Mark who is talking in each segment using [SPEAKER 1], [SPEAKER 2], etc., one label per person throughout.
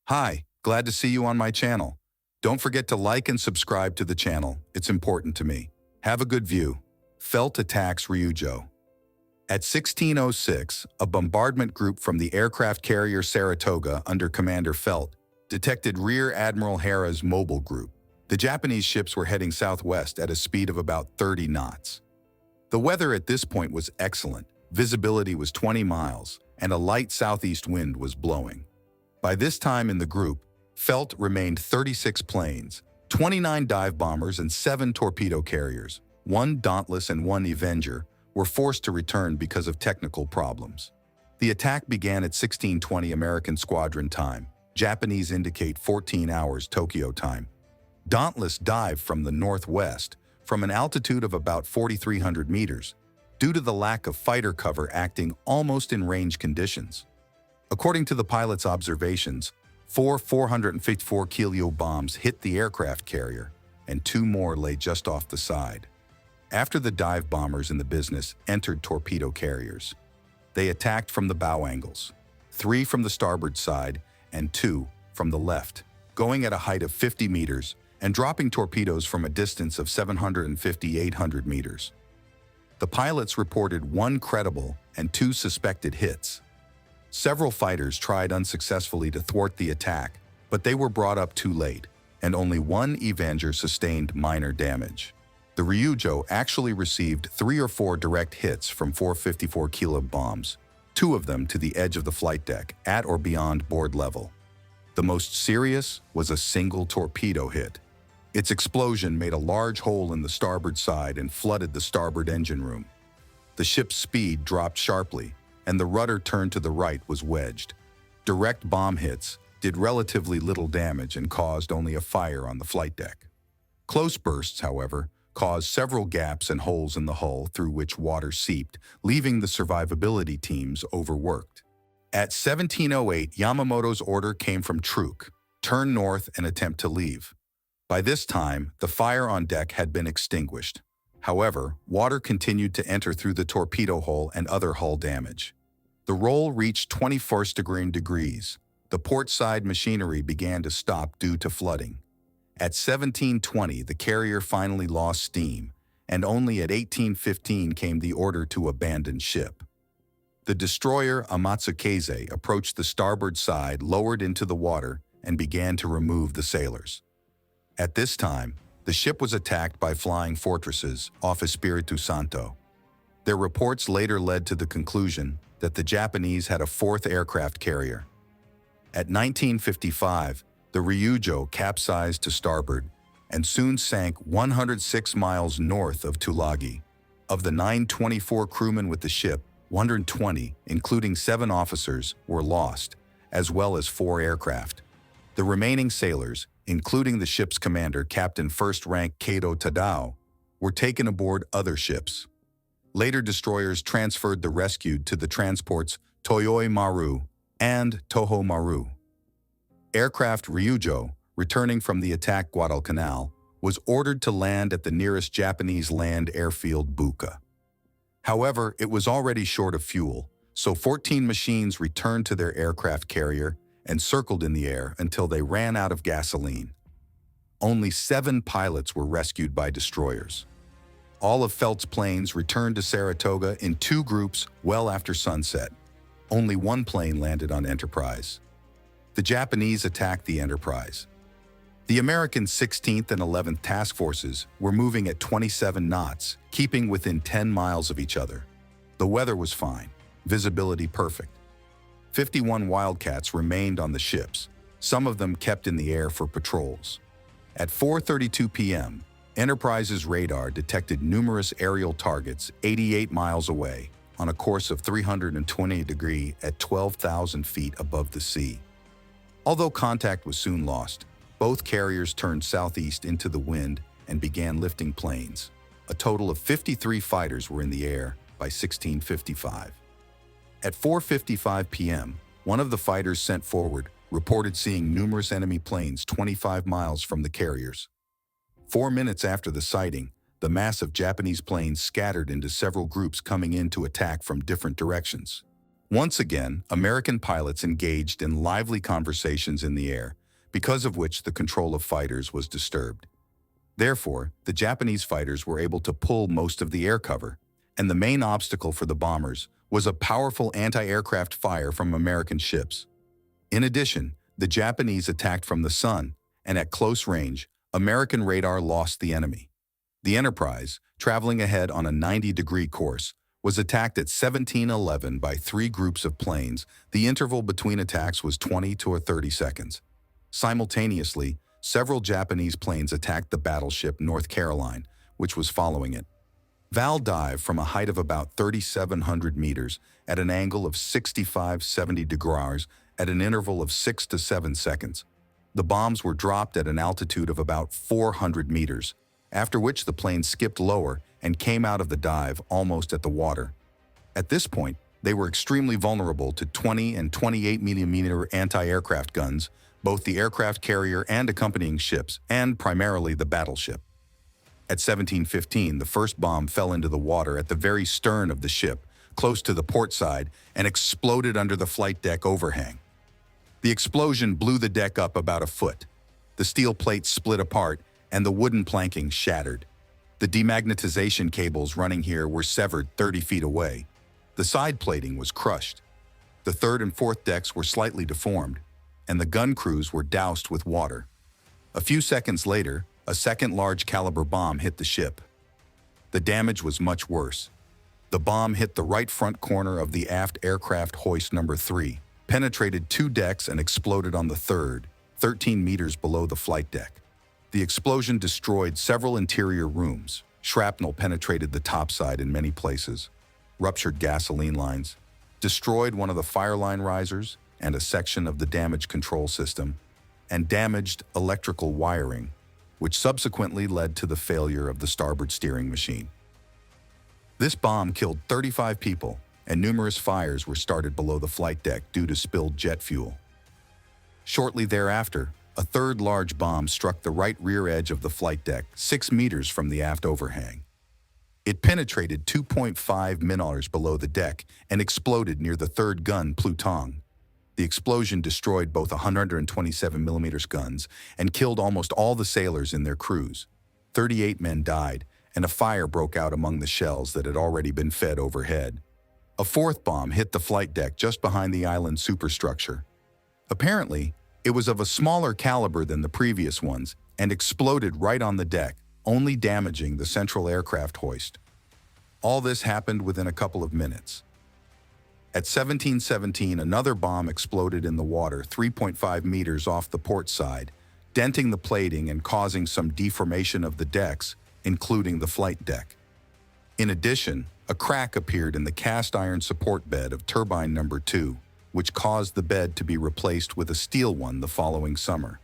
[SPEAKER 1] Hi, glad to see you on my channel. Don't forget to like and subscribe to the channel. It's important to me. Have a good view. Felt attacks Ryujo. At 16:06, a bombardment group from the aircraft carrier Saratoga under Commander Felt detected Rear Admiral Hara's mobile group. The Japanese ships were heading southwest at a speed of about 30 knots. The weather at this point was excellent. Visibility was 20 miles, and a light southeast wind was blowing. By this time in the group, Felt remained 36 planes, 29 dive bombers and 7 torpedo carriers, 1 Dauntless and 1 Avenger, were forced to return because of technical problems. The attack began at 16:20 American squadron time. Japanese indicate 14 hours Tokyo time. Dauntless dived from the northwest, from an altitude of about 4,300 meters, due to the lack of fighter cover acting almost in range conditions. According to the pilot's observations, 4 454 kilo bombs hit the aircraft carrier, and 2 more lay just off the side. After the dive bombers in the business entered torpedo carriers, they attacked from the bow angles, 3 from the starboard side and 2 from the left, going at a height of 50 meters and dropping torpedoes from a distance of 750-800 meters. The pilots reported 1 credible and 2 suspected hits. Several fighters tried unsuccessfully to thwart the attack, but they were brought up too late, and only 1 Avenger sustained minor damage. The Ryujo actually received 3 or 4 direct hits from 454 kilo bombs, 2 of them to the edge of the flight deck, at or beyond board level. The most serious was a single torpedo hit. Its explosion made a large hole in the starboard side and flooded the starboard engine room. The ship's speed dropped sharply, and the rudder turned to the right was wedged. Direct bomb hits did relatively little damage and caused only a fire on the flight deck. Close bursts, however, caused several gaps and holes in the hull through which water seeped, leaving the survivability teams overworked. At 17:08, Yamamoto's order came from Truk: turn north and attempt to leave. By this time, the fire on deck had been extinguished. However, water continued to enter through the torpedo hole and other hull damage. The roll reached 21st degrees. The port side machinery began to stop due to flooding. At 17:20, the carrier finally lost steam, and only at 18:15 came the order to abandon ship. The destroyer Amatsukeze approached the starboard side, lowered into the water, and began to remove the sailors. At this time, the ship was attacked by flying fortresses off Espiritu Santo. Their reports later led to the conclusion that the Japanese had a 4th aircraft carrier. At 19:55, the Ryujo capsized to starboard and soon sank 106 miles north of Tulagi. Of the 924 crewmen with the ship, 120, including 7 officers, were lost, as well as 4 aircraft. The remaining sailors, including the ship's commander, Captain First Rank Kato Tadao, were taken aboard other ships. Later destroyers transferred the rescued to the transports Toyoi Maru and Toho Maru. Aircraft Ryujo, returning from the attack Guadalcanal, was ordered to land at the nearest Japanese land airfield Buka. However, it was already short of fuel, so 14 machines returned to their aircraft carrier and circled in the air until they ran out of gasoline. Only 7 pilots were rescued by destroyers. All of Felt's planes returned to Saratoga in 2 groups well after sunset. Only 1 plane landed on Enterprise. The Japanese attacked the Enterprise. The American 16th and 11th Task Forces were moving at 27 knots, keeping within 10 miles of each other. The weather was fine, visibility perfect. 51 Wildcats remained on the ships, some of them kept in the air for patrols. At 4:32 p.m., Enterprise's radar detected numerous aerial targets 88 miles away on a course of 320 degrees at 12,000 feet above the sea. Although contact was soon lost, both carriers turned southeast into the wind and began lifting planes. A total of 53 fighters were in the air by 16:55. At 4:55 p.m., one of the fighters sent forward reported seeing numerous enemy planes 25 miles from the carriers. 4 minutes after the sighting, the mass of Japanese planes scattered into several groups coming in to attack from different directions. Once again, American pilots engaged in lively conversations in the air, because of which the control of fighters was disturbed. Therefore, the Japanese fighters were able to pull most of the air cover, and the main obstacle for the bombers was a powerful anti-aircraft fire from American ships. In addition, the Japanese attacked from the sun, and at close range, American radar lost the enemy. The Enterprise, traveling ahead on a 90-degree course, was attacked at 17:11 by 3 groups of planes. The interval between attacks was 20 to 30 seconds. Simultaneously, several Japanese planes attacked the battleship North Carolina, which was following it. Val dived from a height of about 3,700 meters at an angle of 65-70 degrees at an interval of 6 to 7 seconds. The bombs were dropped at an altitude of about 400 meters, after which the plane skipped lower and came out of the dive almost at the water. At this point, they were extremely vulnerable to 20 and 28 mm anti-aircraft guns, both the aircraft carrier and accompanying ships, and primarily the battleship. At 17:15, the first bomb fell into the water at the very stern of the ship, close to the port side, and exploded under the flight deck overhang. The explosion blew the deck up about a foot. The steel plates split apart, and the wooden planking shattered. The demagnetization cables running here were severed 30 feet away. The side plating was crushed. The third and fourth decks were slightly deformed, and the gun crews were doused with water. A few seconds later, a second large-caliber bomb hit the ship. The damage was much worse. The bomb hit the right front corner of the aft aircraft hoist number 3, penetrated 2 decks and exploded on the third, 13 meters below the flight deck. The explosion destroyed several interior rooms. Shrapnel penetrated the topside in many places, ruptured gasoline lines, destroyed one of the fire line risers and a section of the damage control system, and damaged electrical wiring, which subsequently led to the failure of the starboard steering machine. This bomb killed 35 people, and numerous fires were started below the flight deck due to spilled jet fuel. Shortly thereafter, a third large bomb struck the right rear edge of the flight deck, 6 meters from the aft overhang. It penetrated 2.5 meters below the deck and exploded near the third gun plutong. The explosion destroyed both 127mm guns and killed almost all the sailors in their crews. 38 men died, and a fire broke out among the shells that had already been fed overhead. A fourth bomb hit the flight deck just behind the island superstructure. Apparently, it was of a smaller caliber than the previous ones and exploded right on the deck, only damaging the central aircraft hoist. All this happened within a couple of minutes. At 17:17, another bomb exploded in the water 3.5 meters off the port side, denting the plating and causing some deformation of the decks, including the flight deck. In addition, a crack appeared in the cast iron support bed of turbine number 2, which caused the bed to be replaced with a steel one the following summer.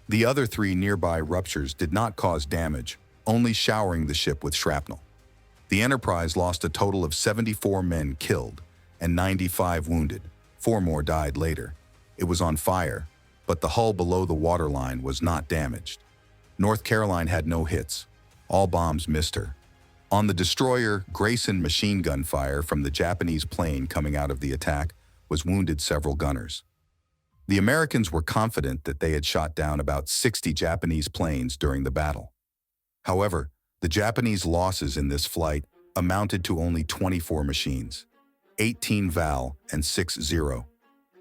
[SPEAKER 1] The other 3 nearby ruptures did not cause damage, only showering the ship with shrapnel. The Enterprise lost a total of 74 men killed and 95 wounded. 4 more died later. It was on fire, but the hull below the waterline was not damaged. North Carolina had no hits. All bombs missed her. On the destroyer, Grayson machine gun fire from the Japanese plane coming out of the attack was wounded several gunners. The Americans were confident that they had shot down about 60 Japanese planes during the battle. However, the Japanese losses in this flight amounted to only 24 machines, 18 Val and 6 Zero.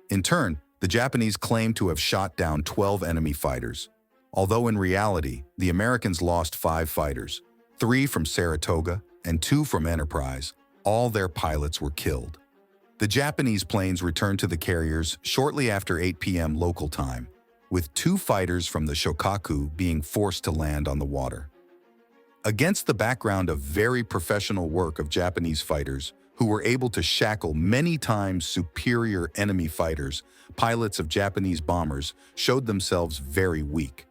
[SPEAKER 1] In turn, the Japanese claimed to have shot down 12 enemy fighters, although in reality, the Americans lost 5 fighters, 3 from Saratoga and 2 from Enterprise. All their pilots were killed. The Japanese planes returned to the carriers shortly after 8 p.m. local time, with 2 fighters from the Shokaku being forced to land on the water. Against the background of very professional work of Japanese fighters, who were able to shackle many times superior enemy fighters, pilots of Japanese bombers showed themselves very weak.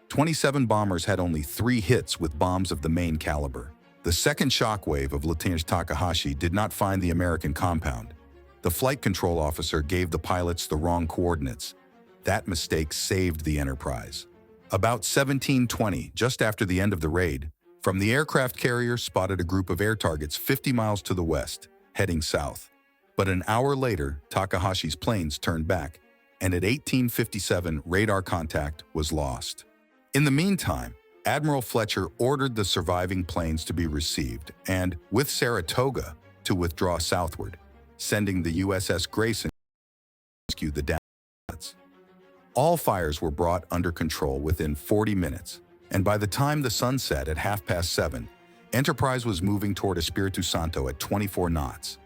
[SPEAKER 1] 27 bombers had only 3 hits with bombs of the main caliber. The second shockwave of Lieutenant Takahashi did not find the American compound. The flight control officer gave the pilots the wrong coordinates. That mistake saved the Enterprise. About 17:20, just after the end of the raid, from the aircraft carrier spotted a group of air targets 50 miles to the west, heading south. But an hour later, Takahashi's planes turned back, and at 18:57, radar contact was lost. In the meantime, Admiral Fletcher ordered the surviving planes to be received and, with Saratoga, to withdraw southward, sending the USS Grayson to rescue the downed pilots. All fires were brought under control within 40 minutes, and by the time the sun set at 7:30, Enterprise was moving toward Espiritu Santo at 24 knots.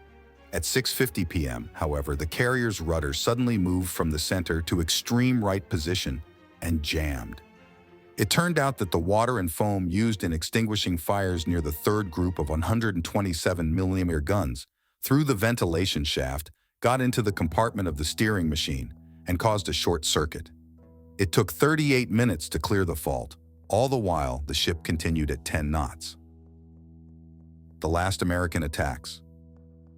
[SPEAKER 1] At 6:50 p.m., however, the carrier's rudder suddenly moved from the center to extreme right position and jammed. It turned out that the water and foam used in extinguishing fires near the third group of 127mm guns through the ventilation shaft got into the compartment of the steering machine and caused a short circuit. It took 38 minutes to clear the fault. All the while, the ship continued at 10 knots. The last American attacks.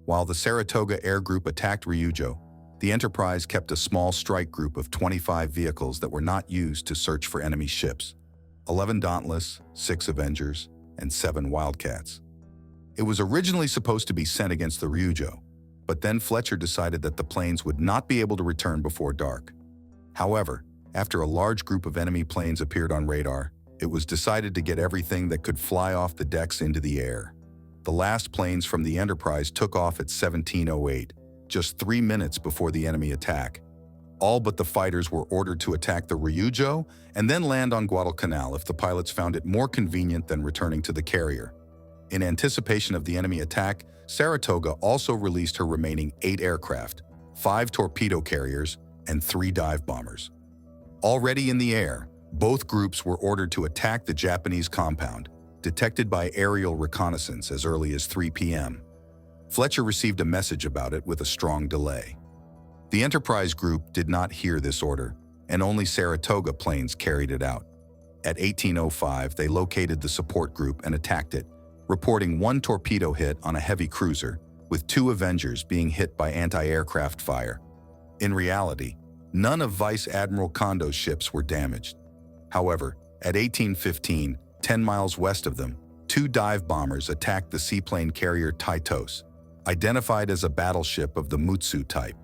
[SPEAKER 1] While the Saratoga Air Group attacked Ryujo, the Enterprise kept a small strike group of 25 vehicles that were not used to search for enemy ships: 11 Dauntless, 6 Avengers, and 7 Wildcats. It was originally supposed to be sent against the Ryujo, but then Fletcher decided that the planes would not be able to return before dark. However, after a large group of enemy planes appeared on radar, it was decided to get everything that could fly off the decks into the air. The last planes from the Enterprise took off at 17:08, just 3 minutes before the enemy attack. All but the fighters were ordered to attack the Ryujo and then land on Guadalcanal if the pilots found it more convenient than returning to the carrier. In anticipation of the enemy attack, Saratoga also released her remaining 8 aircraft, 5 torpedo carriers, and 3 dive bombers. Already in the air, both groups were ordered to attack the Japanese compound, detected by aerial reconnaissance as early as 3 p.m. Fletcher received a message about it with a strong delay. The Enterprise group did not hear this order, and only Saratoga planes carried it out. At 18:05, they located the support group and attacked it, reporting 1 torpedo hit on a heavy cruiser, with 2 Avengers being hit by anti-aircraft fire. In reality, none of Vice Admiral Kondo's ships were damaged. However, at 18:15, 10 miles west of them, 2 dive bombers attacked the seaplane carrier Taitos, identified as a battleship of the Mutsu type.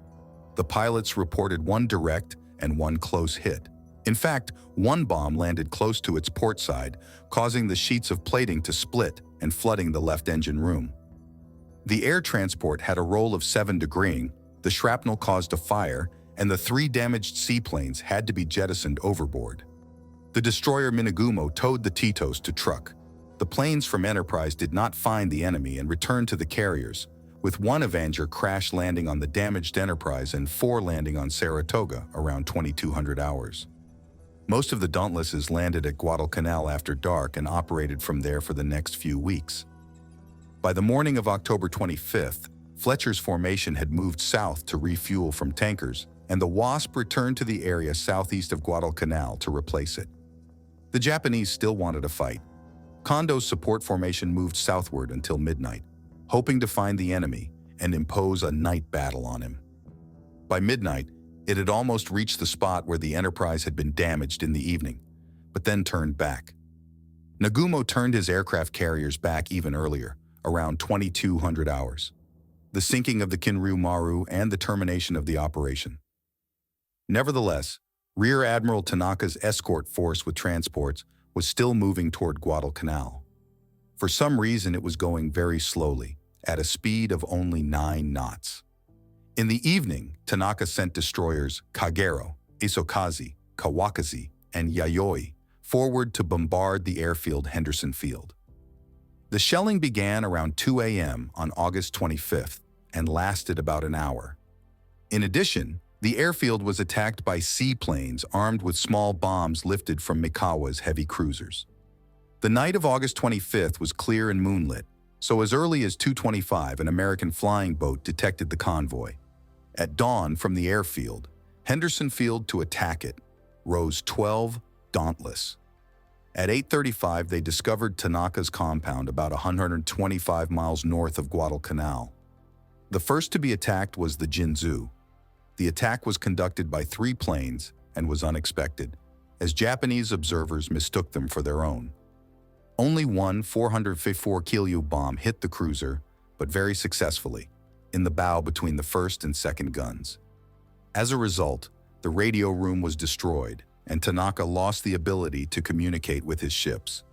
[SPEAKER 1] The pilots reported 1 direct and 1 close hit. In fact, 1 bomb landed close to its port side, causing the sheets of plating to split and flooding the left engine room. The air transport had a roll of 7 degreeing, the shrapnel caused a fire, and the 3 damaged seaplanes had to be jettisoned overboard. The destroyer Minagumo towed the Titos to truck. The planes from Enterprise did not find the enemy and returned to the carriers, with 1 Avenger crash landing on the damaged Enterprise and 4 landing on Saratoga around 2200 hours. Most of the Dauntlesses landed at Guadalcanal after dark and operated from there for the next few weeks. By the morning of October 25th, Fletcher's formation had moved south to refuel from tankers, and the Wasp returned to the area southeast of Guadalcanal to replace it. The Japanese still wanted a fight. Kondo's support formation moved southward until midnight, hoping to find the enemy and impose a night battle on him. By midnight, it had almost reached the spot where the Enterprise had been damaged in the evening, but then turned back. Nagumo turned his aircraft carriers back even earlier, around 2200 hours. The sinking of the Kinryu Maru and the termination of the operation. Nevertheless, Rear Admiral Tanaka's escort force with transports was still moving toward Guadalcanal. For some reason, it was going very slowly, at a speed of only 9 knots. In the evening, Tanaka sent destroyers Kagero, Isokazi, Kawakazi, and Yayoi forward to bombard the airfield Henderson Field. The shelling began around 2 a.m. on August 25th and lasted about an hour. In addition, the airfield was attacked by seaplanes armed with small bombs lifted from Mikawa's heavy cruisers. The night of August 25th was clear and moonlit, so as early as 2:25 an American flying boat detected the convoy. At dawn from the airfield, Henderson Field to attack it, rose 12 Dauntless. At 8:35 they discovered Tanaka's compound about 125 miles north of Guadalcanal. The first to be attacked was the Jinzu. The attack was conducted by 3 planes and was unexpected, as Japanese observers mistook them for their own. Only one 454 kilo bomb hit the cruiser, but very successfully. in the bow between the first and second guns. As a result, the radio room was destroyed, and Tanaka lost the ability to communicate with his ships.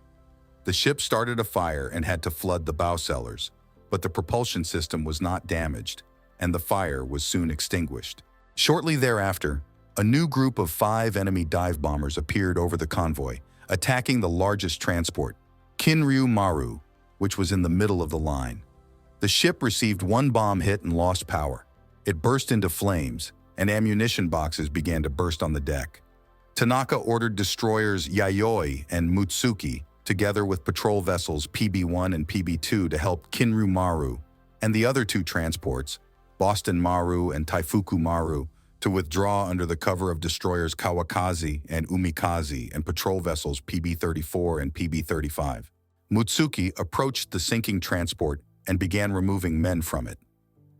[SPEAKER 1] The ship started a fire and had to flood the bow cellars, but the propulsion system was not damaged, and the fire was soon extinguished. Shortly thereafter, a new group of 5 enemy dive bombers appeared over the convoy, attacking the largest transport, Kinryu Maru, which was in the middle of the line. The ship received 1 bomb hit and lost power. It burst into flames, and ammunition boxes began to burst on the deck. Tanaka ordered destroyers Yayoi and Mutsuki, together with patrol vessels PB-1 and PB-2 to help Kinryu Maru, and the other 2 transports, Boston Maru and Taifuku Maru, to withdraw under the cover of destroyers Kawakaze and Umikaze and patrol vessels PB-34 and PB-35. Mutsuki approached the sinking transport and began removing men from it.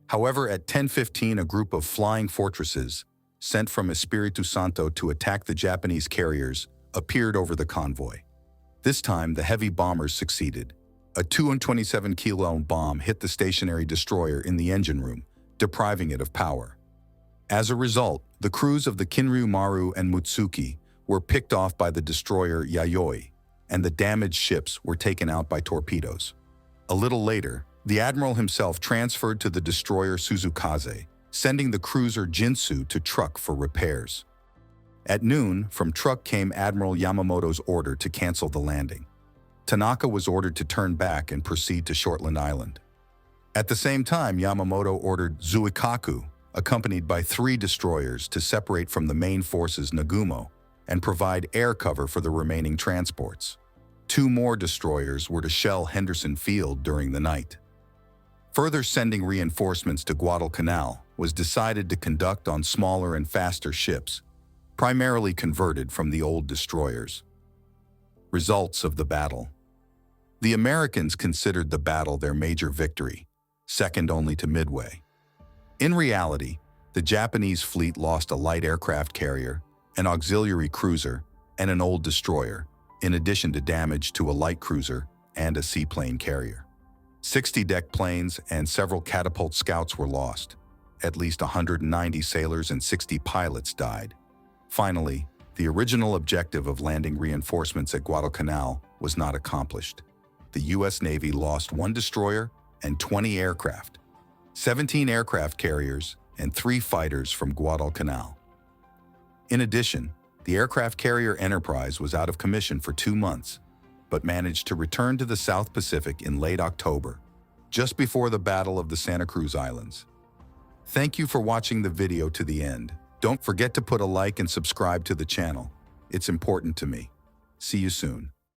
[SPEAKER 1] However, at 10:15, a group of flying fortresses, sent from Espiritu Santo to attack the Japanese carriers, appeared over the convoy. This time, the heavy bombers succeeded. A 227-kilo bomb hit the stationary destroyer in the engine room, depriving it of power. As a result, the crews of the Kinryu Maru and Mutsuki were picked off by the destroyer Yayoi, and the damaged ships were taken out by torpedoes. A little later, the Admiral himself transferred to the destroyer Suzukaze, sending the cruiser Jinsu to Truk for repairs. At noon, from Truk came Admiral Yamamoto's order to cancel the landing. Tanaka was ordered to turn back and proceed to Shortland Island. At the same time, Yamamoto ordered Zuikaku, accompanied by 3 destroyers, to separate from the main forces Nagumo and provide air cover for the remaining transports. 2 more destroyers were to shell Henderson Field during the night. Further sending reinforcements to Guadalcanal was decided to conduct on smaller and faster ships, primarily converted from the old destroyers. Results of the battle. The Americans considered the battle their major victory, second only to Midway. In reality, the Japanese fleet lost a light aircraft carrier, an auxiliary cruiser, and an old destroyer, in addition to damage to a light cruiser and a seaplane carrier. 60 deck planes and several catapult scouts were lost. At least 190 sailors and 60 pilots died. Finally, the original objective of landing reinforcements at Guadalcanal was not accomplished. The U.S. Navy lost 1 destroyer and 20 aircraft, 17 aircraft carriers, and 3 fighters from Guadalcanal. In addition, the aircraft carrier Enterprise was out of commission for 2 months, but managed to return to the South Pacific in late October, just before the Battle of the Santa Cruz Islands. Thank you for watching the video to the end. Don't forget to put a like and subscribe to the channel. It's important to me. See you soon.